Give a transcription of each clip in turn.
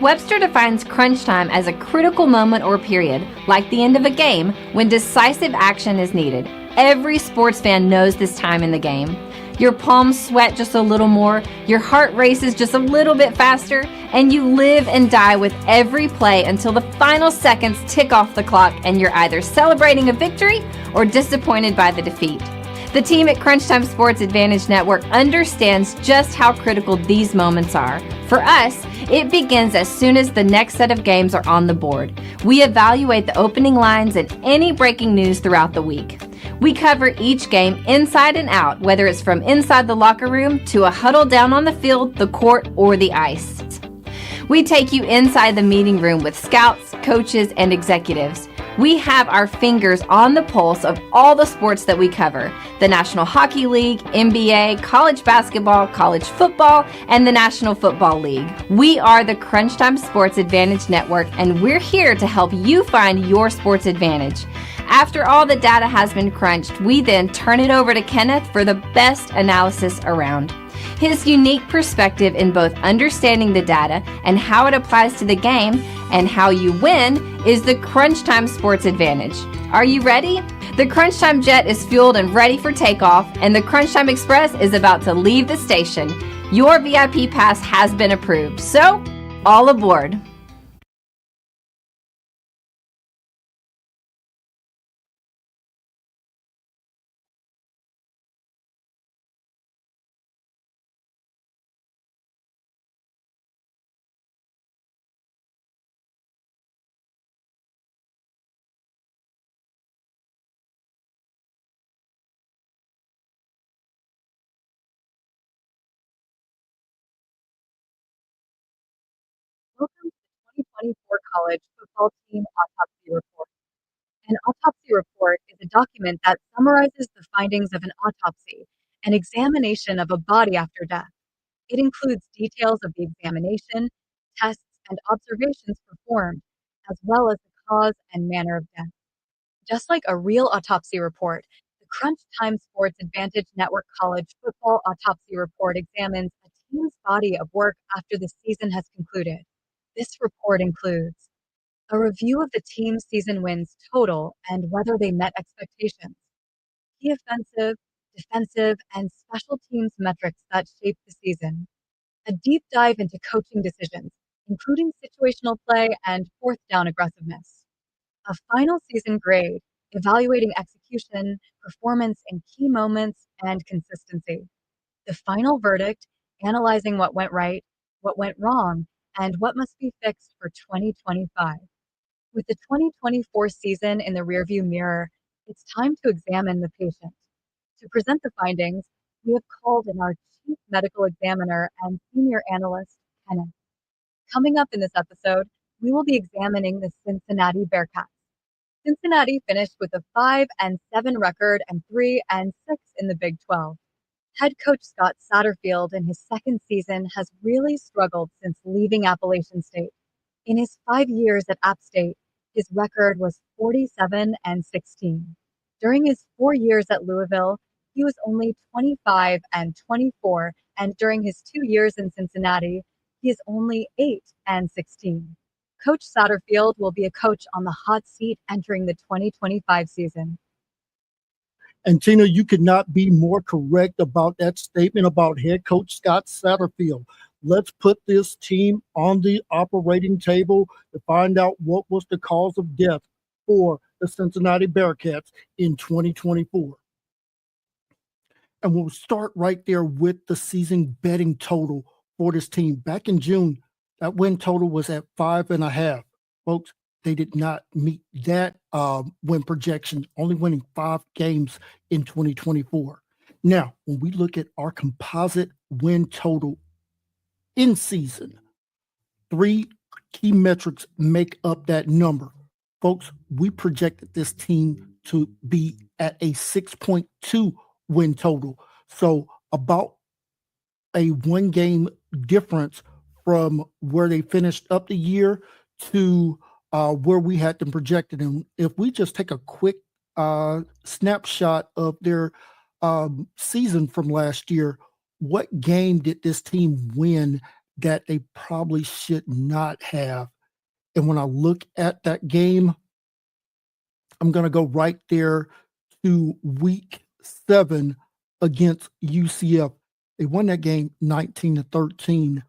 Webster defines crunch time as a critical moment or period, like the end of a game, when decisive action is needed. Every sports fan knows this time in the game. Your palms sweat just a little more, your heart races just a little bit faster, and you live and die with every play until the final seconds tick off the clock and you're either celebrating a victory or disappointed by the defeat. The team at Crunch Time Sports Advantage Network understands just how critical these moments are. For us, it begins as soon as the next set of games are on the board. We evaluate the opening lines and any breaking news throughout the week. We cover each game inside and out, whether it's from inside the locker room to a huddle down on the field, the court, or the ice. We take you inside the meeting room with scouts, coaches, and executives. We have our fingers on the pulse of all the sports that we cover: the National Hockey League, NBA, college basketball, college football, and the National Football League. We are the Crunch Time Sports Advantage Network, and we're here to help you find your sports advantage. After all the data has been crunched, we then turn it over to Kenneth for the best analysis around. His unique perspective in both understanding the data and how it applies to the game and how you win is the Crunch Time Sports Advantage. Are you ready? The Crunch Time Jet is fueled and ready for takeoff, and the Crunch Time Express is about to leave the station. Your VIP pass has been approved, so all aboard. Welcome to the 2024 College Football Team Autopsy Report. An autopsy report is a document that summarizes the findings of an autopsy, an examination of a body after death. It includes details of the examination, tests, and observations performed, as well as the cause and manner of death. Just like a real autopsy report, the Crunch Time Sports Advantage Network College Football Autopsy Report examines a team's body of work after the season has concluded. This report includes a review of the team's season wins total and whether they met expectations, key offensive, defensive, and special teams metrics that shaped the season, a deep dive into coaching decisions, including situational play and fourth down aggressiveness, a final season grade evaluating execution, performance in key moments, and consistency, the final verdict analyzing what went right, what went wrong, and what must be fixed for 2025. With the 2024 season in the rearview mirror, it's time to examine the patient. To present the findings, we have called in our Chief Medical Examiner and Senior Analyst, Kenneth. Coming up in this episode, we will be examining the Cincinnati Bearcats. Cincinnati finished with a 5-7 record and 3-6 in the Big 12. Head coach Scott Satterfield in his second season has really struggled since leaving Appalachian State. In his 5 years at App State, his record was 47-16. During his 4 years at Louisville, he was only 25-24, and during his 2 years in Cincinnati, he is only 8-16. Coach Satterfield will be a coach on the hot seat entering the 2025 season. And Tina, you could not be more correct about that statement about head coach Scott Satterfield. Let's put this team on the operating table to find out what was the cause of death for the Cincinnati Bearcats in 2024. And we'll start right there with the season betting total for this team. Back in June, that win total was at 5.5. Folks, they did not meet that win projection, only winning 5 games in 2024. Now, when we look at our composite win total in season, 3 key metrics make up that number. Folks, we projected this team to be at a 6.2 win total. So about a 1 game difference from where they finished up the year to where we had them projected. And if we just take a quick snapshot of their season from last year, what game did this team win that they probably should not have. And when I look at that game, I'm going to go right there to week 7 against UCF. They won that game 19-13.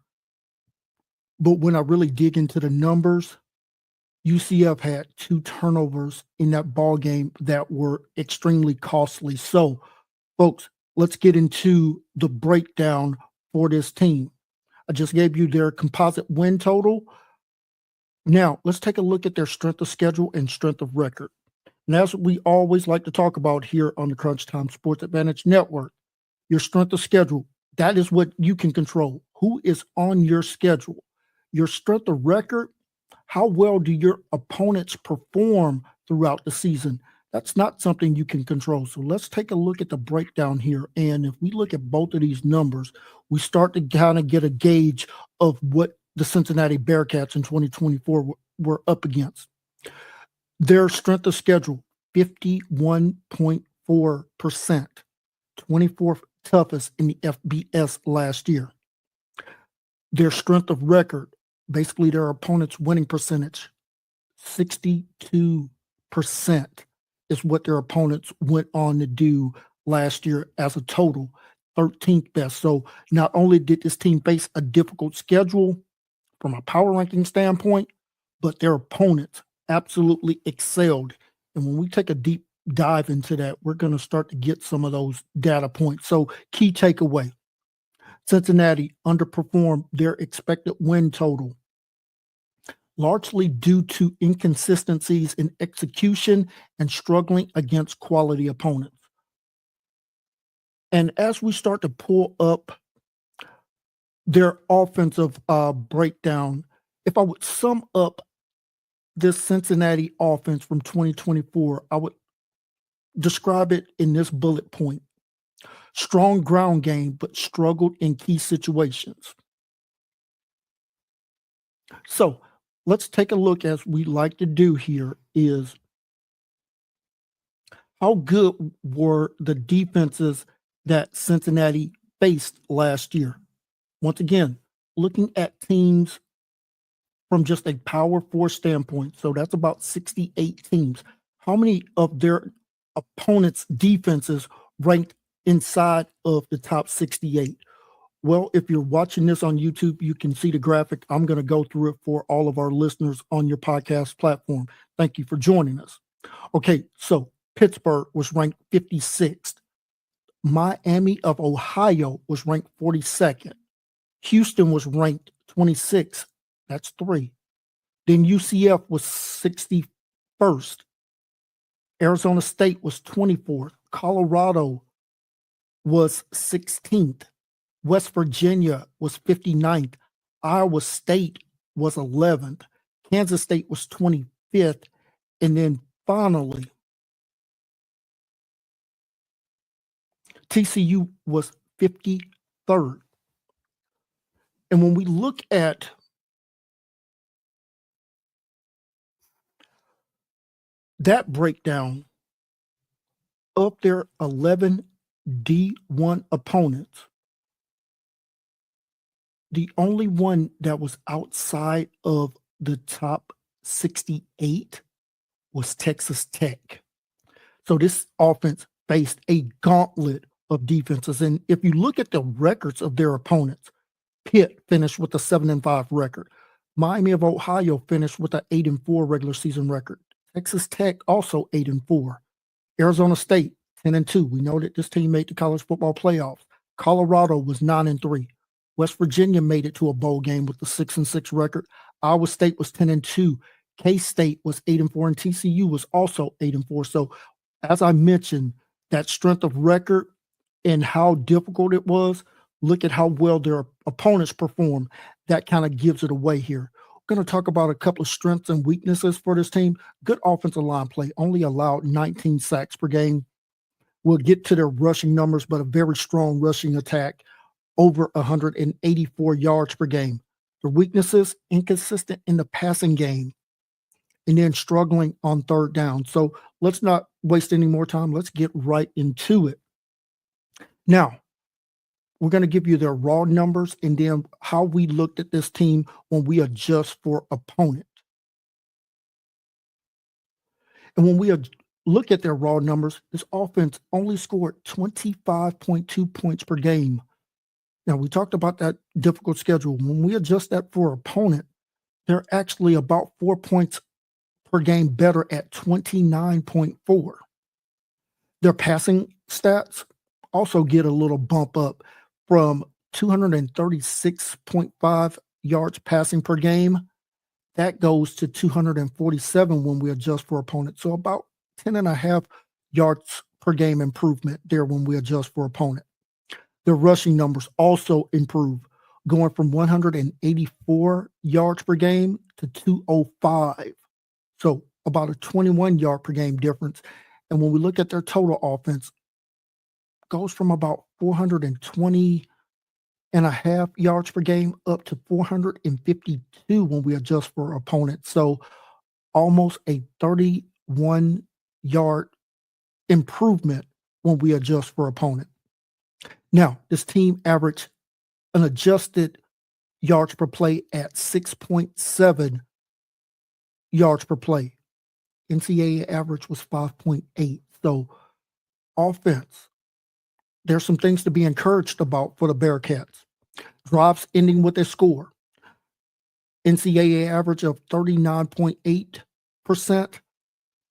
But when I really dig into the numbers, UCF had 2 turnovers in that ball game that were extremely costly. So, folks, let's get into the breakdown for this team. I just gave you their composite win total. Now, let's take a look at their strength of schedule and strength of record. And as we always like to talk about here on the Crunch Time Sports Advantage Network, your strength of schedule, that is what you can control. Who is on your schedule? Your strength of record, how well do your opponents perform throughout the season? That's not something you can control. So let's take a look at the breakdown here. And if we look at both of these numbers, we start to kind of get a gauge of what the Cincinnati Bearcats in 2024 were up against. Their strength of schedule, 51.4%, 24th toughest in the FBS last year. Their strength of record, basically their opponent's winning percentage, 62% is what their opponents went on to do last year as a total, 13th best. So not only did this team face a difficult schedule from a power ranking standpoint, but their opponents absolutely excelled. And when we take a deep dive into that, we're going to start to get some of those data points. So key takeaway, Cincinnati underperformed their expected win total, largely due to inconsistencies in execution and struggling against quality opponents. And as we start to pull up their offensive breakdown, if I would sum up this Cincinnati offense from 2024, I would describe it in this bullet point. Strong ground game, but struggled in key situations. So let's take a look, as we like to do here, is how good were the defenses that Cincinnati faced last year? Once again, looking at teams from just a Power 4 standpoint, so that's about 68 teams. How many of their opponents' defenses ranked inside of the top 68? Well, if you're watching this on YouTube, you can see the graphic. I'm going to go through it for all of our listeners on your podcast platform. Thank you for joining us. Okay, so Pittsburgh was ranked 56th. Miami of Ohio was ranked 42nd. Houston was ranked 26th. That's 3. Then UCF was 61st. Arizona State was 24th. Colorado was 16th. West Virginia was 59th. Iowa State was 11th. Kansas State was 25th. And then finally, TCU was 53rd. And when we look at that breakdown of their 11 D1 opponents, the only one that was outside of the top 68 was Texas Tech. So this offense faced a gauntlet of defenses. And if you look at the records of their opponents, Pitt finished with a 7-5 record. Miami of Ohio finished with an 8-4 regular season record. Texas Tech also 8-4. Arizona State 10-2. We know that this team made the college football playoffs. Colorado was 9-3. West Virginia made it to a bowl game with the 6-6 record. Iowa State was 10-2. K-State was 8-4, and TCU was also 8-4. So, as I mentioned, that strength of record and how difficult it was, look at how well their opponents perform. That kind of gives it away here. We're going to talk about a couple of strengths and weaknesses for this team. Good offensive line play, only allowed 19 sacks per game. We'll get to their rushing numbers, but a very strong rushing attack, over 184 yards per game. The weaknesses, inconsistent in the passing game, and then struggling on third down. So let's not waste any more time. Let's get right into it. Now, We're going to give you their raw numbers and then how we looked at this team when we adjust for opponent. And when we look at their raw numbers, this offense only scored 25.2 points per game. Now, we talked about that difficult schedule. When we adjust that for opponent, they're actually about 4 points per game better at 29.4. Their passing stats also get a little bump up from 236.5 yards passing per game. That goes to 247 when we adjust for opponent. So about 10.5 yards per game improvement there when we adjust for opponent. Their rushing numbers also improve, going from 184 yards per game to 205. So about a 21 yard per game difference. And when we look at their total offense, goes from about 420.5 yards per game up to 452 when we adjust for opponents. So almost a 31 yard improvement when we adjust for opponent. Now, this team averaged an adjusted yards per play at 6.7 yards per play. NCAA average was 5.8. So offense, there's some things to be encouraged about for the Bearcats. Drives ending with a score. NCAA average of 39.8%.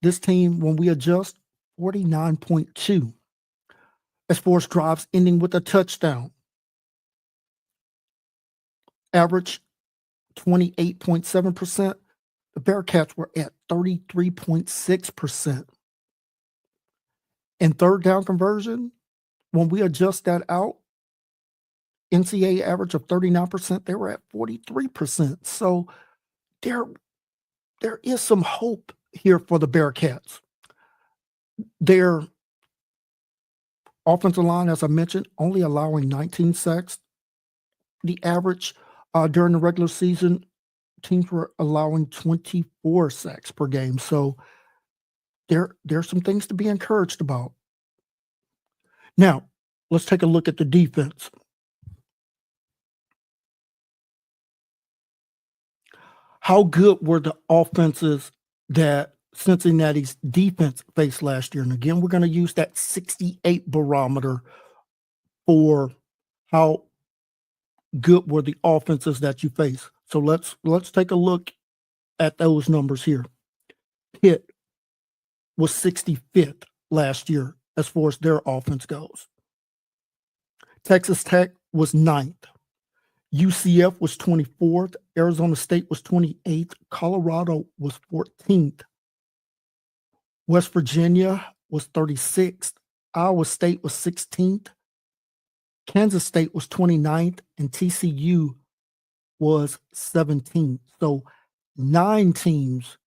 This team, when we adjust, 49.2. As far as drives ending with a touchdown, average 28.7%. The Bearcats were at 33.6%. And third down conversion, when we adjust that out, NCAA average of 39%, they were at 43%. So there is some hope here for the Bearcats. Their offensive line, as I mentioned, only allowing 19 sacks. The average during the regular season, teams were allowing 24 sacks per game. So there's some things to be encouraged about. Now, let's take a look at the defense. How good were the offenses that Cincinnati's defense faced last year? And again, we're going to use that 68 barometer for how good were the offenses that you face. So let's take a look at those numbers here. Pitt was 65th last year as far as their offense goes. Texas Tech was 9th. UCF was 24th. Arizona State was 28th. Colorado was 14th. West Virginia was 36th. Iowa State was 16th. Kansas State was 29th. And TCU was 17th. So 9 teams'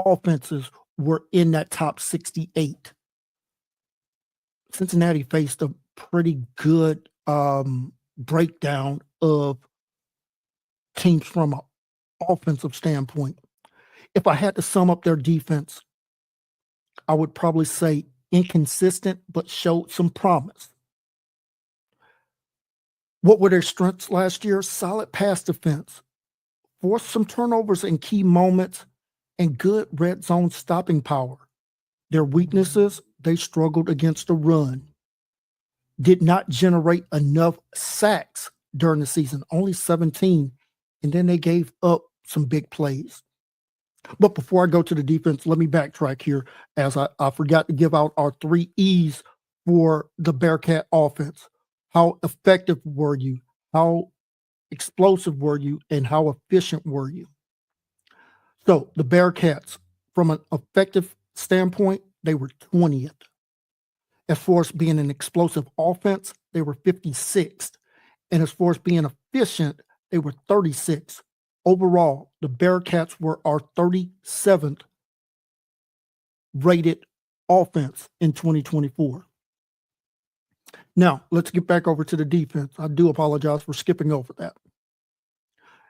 offenses were in that top 68. Cincinnati faced a pretty good breakdown of teams from an offensive standpoint. If I had to sum up their defense, I would probably say inconsistent, but showed some promise. What were their strengths last year? Solid pass defense, forced some turnovers in key moments, and good red zone stopping power. Their weaknesses, they struggled against the run. Did not generate enough sacks during the season, only 17, and then they gave up some big plays. But before I go to the defense, let me backtrack here as I forgot to give out our 3 E's for the Bearcat offense. How effective were you? How explosive were you? And how efficient were you? So the Bearcats, from an effective standpoint, they were 20th. As far as being an explosive offense, they were 56th. And as far as being efficient, they were 36th. Overall, the Bearcats were our 37th rated offense in 2024. Now, let's get back over to the defense. I do apologize for skipping over that.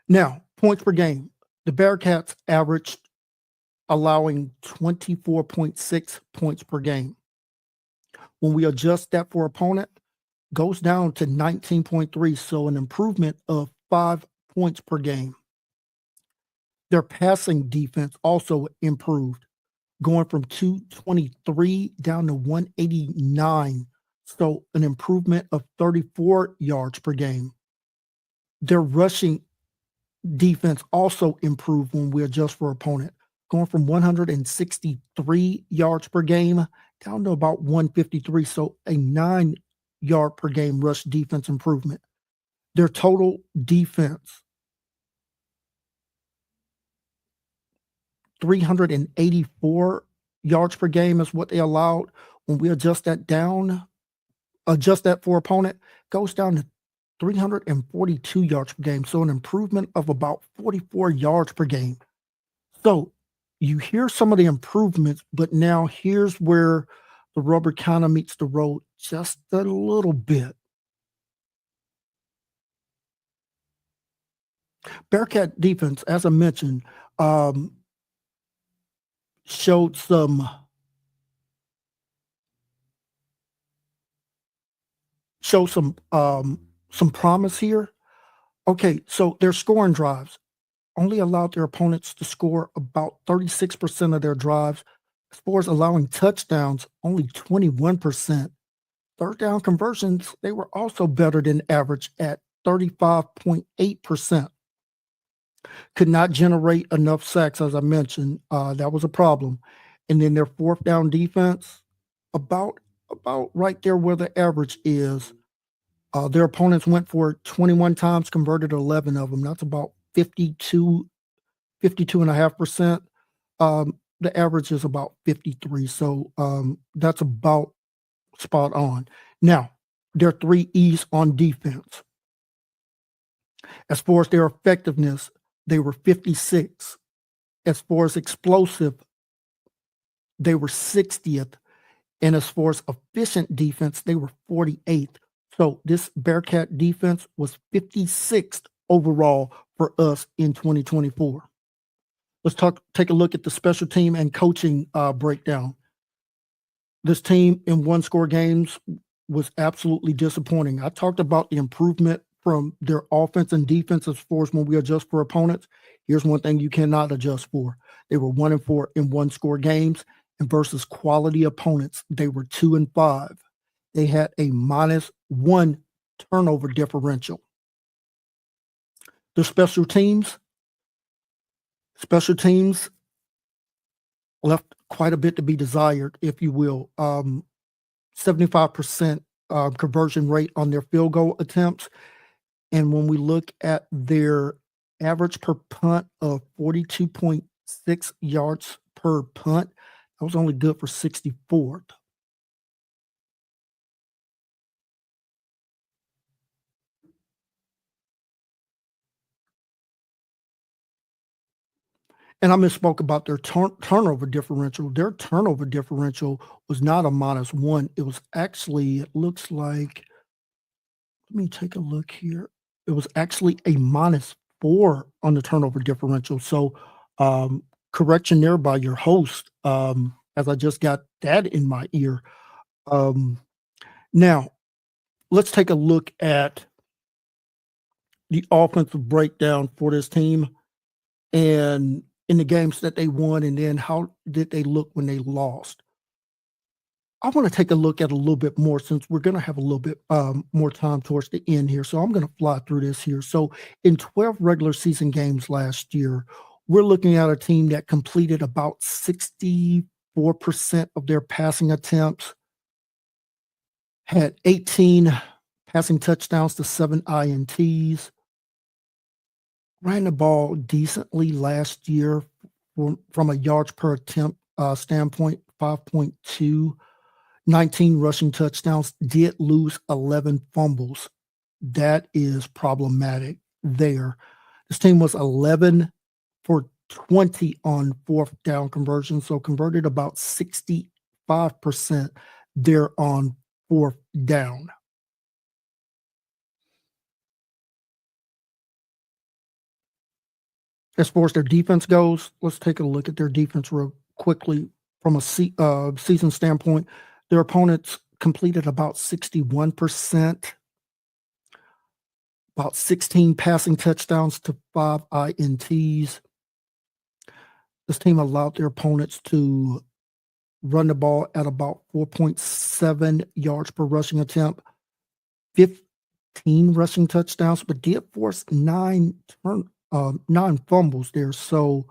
Now, points per game. The Bearcats averaged allowing 24.6 points per game. When we adjust that for opponent, goes down to 19.3, so an improvement of 5 points per game. Their passing defense also improved, going from 223 down to 189, so an improvement of 34 yards per game. Their rushing defense also improved when we adjust for opponent, going from 163 yards per game down to about 153, so a 9-yard per game rush defense improvement. Their total defense, 384 yards per game is what they allowed. When we adjust that for opponent, goes down to 342 yards per game, so an improvement of about 44 yards per game. So you hear some of the improvements, but now here's where the rubber kind of meets the road just a little bit. Bearcat defense, as I mentioned, showed some promise here. Okay, so their scoring drives only allowed their opponents to score about 36% of their drives. As far as allowing touchdowns, only 21%. Third down conversions, they were also better than average at 35.8%. Could not generate enough sacks, as I mentioned. That was a problem. And then their fourth down defense, about right there where the average is. Their opponents went for it 21 times, converted 11 of them. That's about 52.5%. The average is about 53. So that's about spot on. Now, their 3 E's on defense. As far as their effectiveness, they were 56. As far as explosive, they were 60th. And as far as efficient defense, they were 48th. So this Bearcat defense was 56th overall for us in 2024. Let's take a look at the special team and coaching breakdown. This team in one-score games was absolutely disappointing. I talked about the improvement from their offense and defense as far as when we adjust for opponents. Here's one thing you cannot adjust for. They were 1-4 in one-score games, and versus quality opponents, they were 2-5. They had a -1 turnover differential. The special teams left quite a bit to be desired, if you will. 75% conversion rate on their field goal attempts. And when we look at their average per punt of 42.6 yards per punt, that was only good for 64th. And I misspoke about their turnover differential. Their turnover differential was not a -1. It was actually, it looks like, let me take a look here. It was actually a -4 on the turnover differential. So, correction there by your host, as I just got that in my ear. Now, let's take a look at the offensive breakdown for this team and in the games that they won, and then how did they look when they lost. I want to take a look at a little bit more since we're going to have a little bit more time towards the end here. So I'm going to fly through this here. So in 12 regular season games last year, we're looking at a team that completed about 64% of their passing attempts, had 18 passing touchdowns to 7 INTs, ran the ball decently last year from a yards per attempt standpoint, 5.2. 19 rushing touchdowns, did lose 11 fumbles. That is problematic there. This team was 11 for 20 on fourth down conversion, so converted about 65% there on fourth down. As far as their defense goes, let's take a look at their defense real quickly from a season standpoint. Their opponents completed about 61%, about 16 passing touchdowns to 5 INTs. This team allowed their opponents to run the ball at about 4.7 yards per rushing attempt, 15 rushing touchdowns, but did force 9 fumbles there. So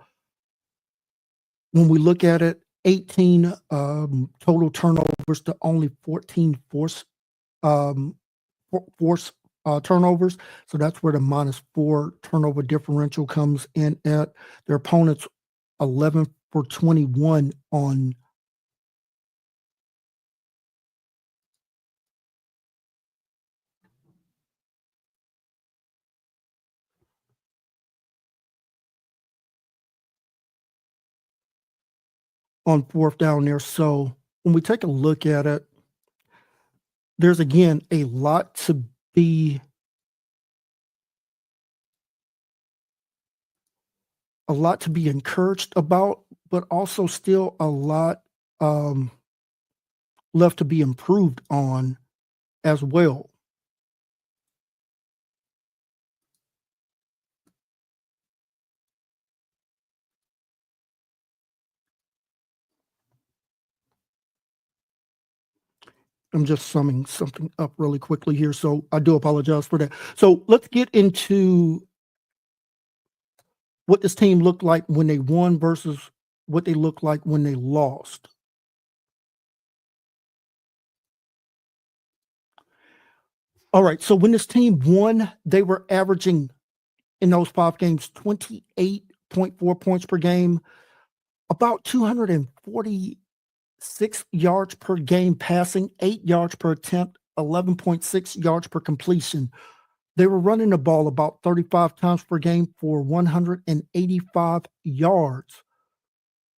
when we look at it, 18 total turnovers to only 14 force turnovers. So that's where the -4 turnover differential comes in at. Their opponents 11 for 21 on fourth down there. So when we take a look at it, there's again a lot to be encouraged about, but also still a lot left to be improved on as well. I'm just summing something up really quickly here, so I do apologize for that. So let's get into what this team looked like when they won versus what they looked like when they lost. All right, so when this team won, they were averaging in those 5 games 28.4 points per game, about 246 yards per game passing, 8 yards per attempt, 11.6 yards per completion. They were running the ball about 35 times per game for 185 yards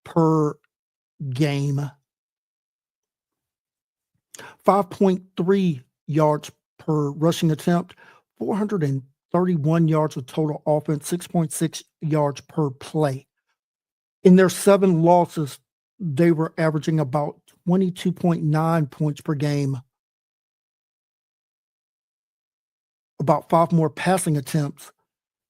per game, 5.3 yards per rushing attempt, 431 yards of total offense, 6.6 yards per play. In their 7 losses, they were averaging about 22.9 points per game, about 5 more passing attempts,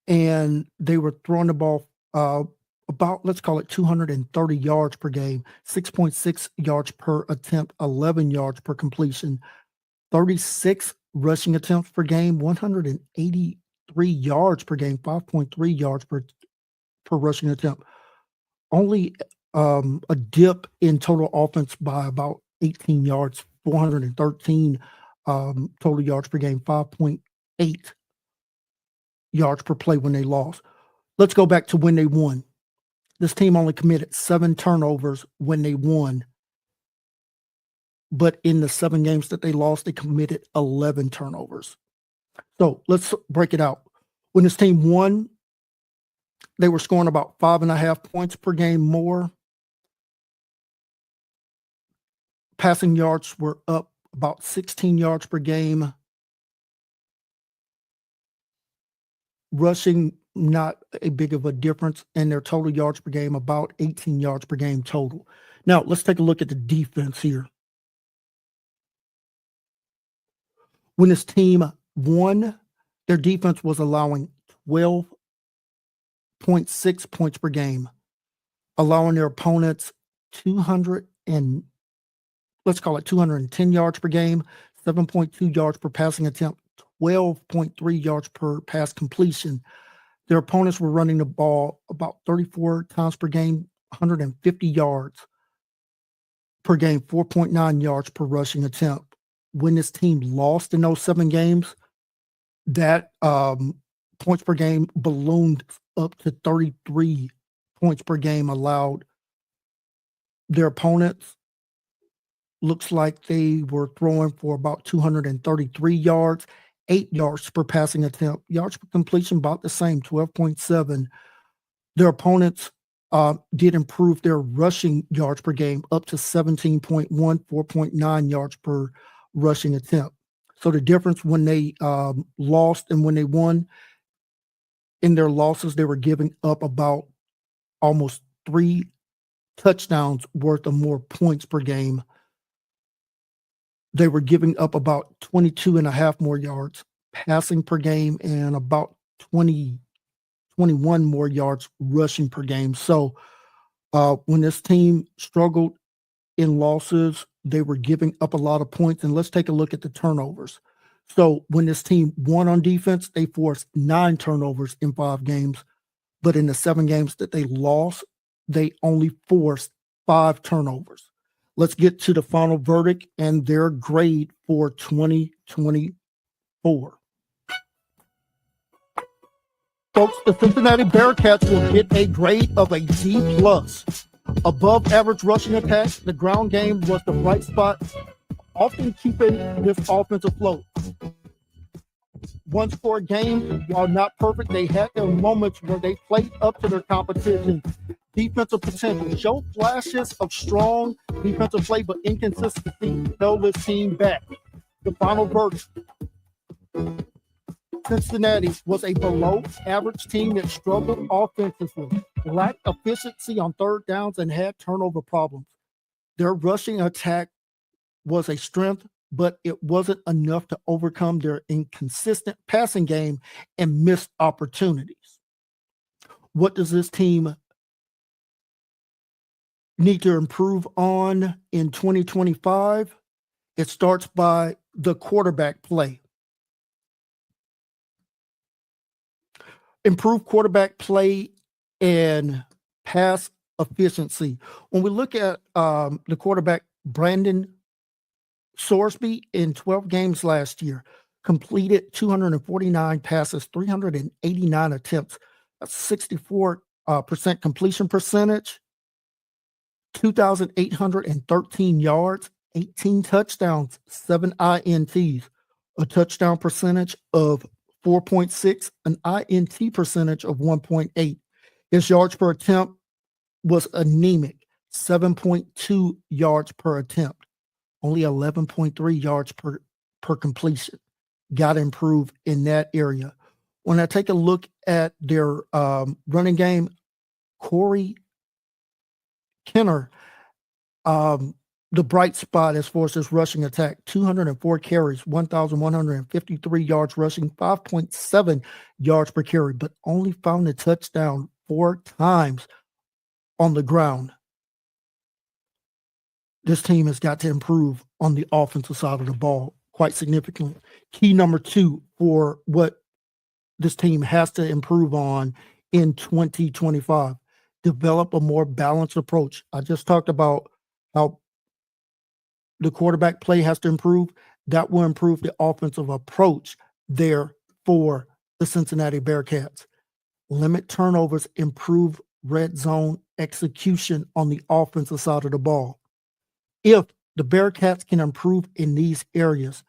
and they were throwing the ball about, let's call it 230 yards per game, 6.6 yards per attempt, 11 yards per completion, 36 rushing attempts per game, 183 yards per game, 5.3 yards per rushing attempt. Only a dip in total offense by about 18 yards, 413 total yards per game, 5.8 yards per play when they lost. Let's go back to when they won. This team only committed 7 turnovers when they won. But in the 7 games that they lost, they committed 11 turnovers. So let's break it out. When this team won, they were scoring about 5.5 points per game more. Passing yards were up about 16 yards per game. Rushing, not a big of a difference, and their total yards per game, about 18 yards per game total. Now, let's take a look at the defense here. When this team won, their defense was allowing 12.6 points per game, allowing their opponents 210 yards per game, 7.2 yards per passing attempt, 12.3 yards per pass completion. Their opponents were running the ball about 34 times per game, 150 yards per game, 4.9 yards per rushing attempt. When this team lost in those 7 games, that points per game ballooned up to 33 points per game allowed. Their opponents, looks like they were throwing for about 233 yards, 8 yards per passing attempt, yards per completion about the same, 12.7. Their opponents did improve their rushing yards per game up to 17.1, 4.9 yards per rushing attempt. So the difference when they lost and when they won, in their losses, they were giving up about almost 3 touchdowns worth of more points per game. they were giving up about 22 and a half more yards passing per game and about 21 more yards rushing per game. So when this team struggled in losses, they were giving up a lot of points. And let's take a look at the turnovers. So when this team won on defense, they forced 9 turnovers in 5 games. But in the 7 games that they lost, they only forced 5 turnovers. Let's get to the final verdict and their grade for 2024. Folks, the Cincinnati Bearcats will get a grade of a D+. Above average rushing attack, the ground game was the bright spot, often keeping this offense afloat. One score game, while not perfect, they had their moments where they played up to their competition. Defensive potential showed flashes of strong defensive play, but inconsistency held this team back. The final verdict: Cincinnati was a below-average team that struggled offensively, lacked efficiency on third downs, and had turnover problems. Their rushing attack was a strength, but it wasn't enough to overcome their inconsistent passing game and missed opportunities. What does this team need to improve on in 2025? It starts by the quarterback play. Improve quarterback play and pass efficiency. When we look at the quarterback, Brandon Sorsby, in 12 games last year, completed 249 passes, 389 attempts, a 64% completion percentage, 2,813 yards, 18 touchdowns, 7 INTs, a touchdown percentage of 4.6, an INT percentage of 1.8. His yards per attempt was anemic, 7.2 yards per attempt, only 11.3 yards per completion. Got to improve in that area. When I take a look at their running game, Corey Kenner, the bright spot as far as this rushing attack, 204 carries, 1,153 yards rushing, 5.7 yards per carry, but only found a touchdown 4 times on the ground. This team has got to improve on the offensive side of the ball quite significantly. Key number 2 for what this team has to improve on in 2025, develop a more balanced approach. I just talked about how the quarterback play has to improve. That will improve the offensive approach there for the Cincinnati Bearcats. Limit turnovers, improve red zone execution on the offensive side of the ball. If the Bearcats can improve in these areas,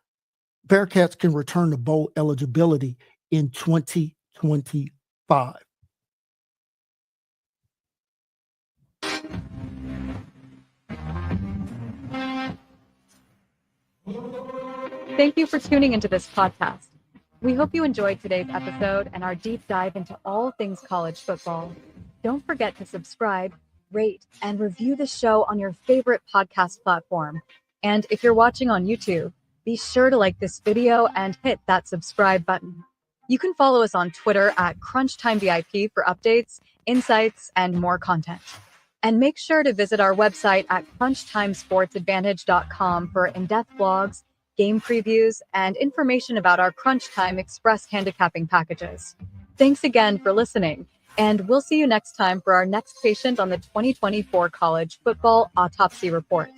Bearcats can return to bowl eligibility in 2025. Thank you for tuning into this podcast. We hope you enjoyed today's episode and our deep dive into all things college football. Don't forget to subscribe, rate, and review the show on your favorite podcast platform. And if you're watching on YouTube, be sure to like this video and hit that subscribe button. You can follow us on Twitter at CrunchTimeVIP for updates, insights, and more content. And make sure to visit our website at CrunchTimeSportsAdvantage.com for in-depth blogs, game previews, and information about our Crunch Time Express handicapping packages. Thanks again for listening, and we'll see you next time for our next patient on the 2024 College Football Autopsy Report.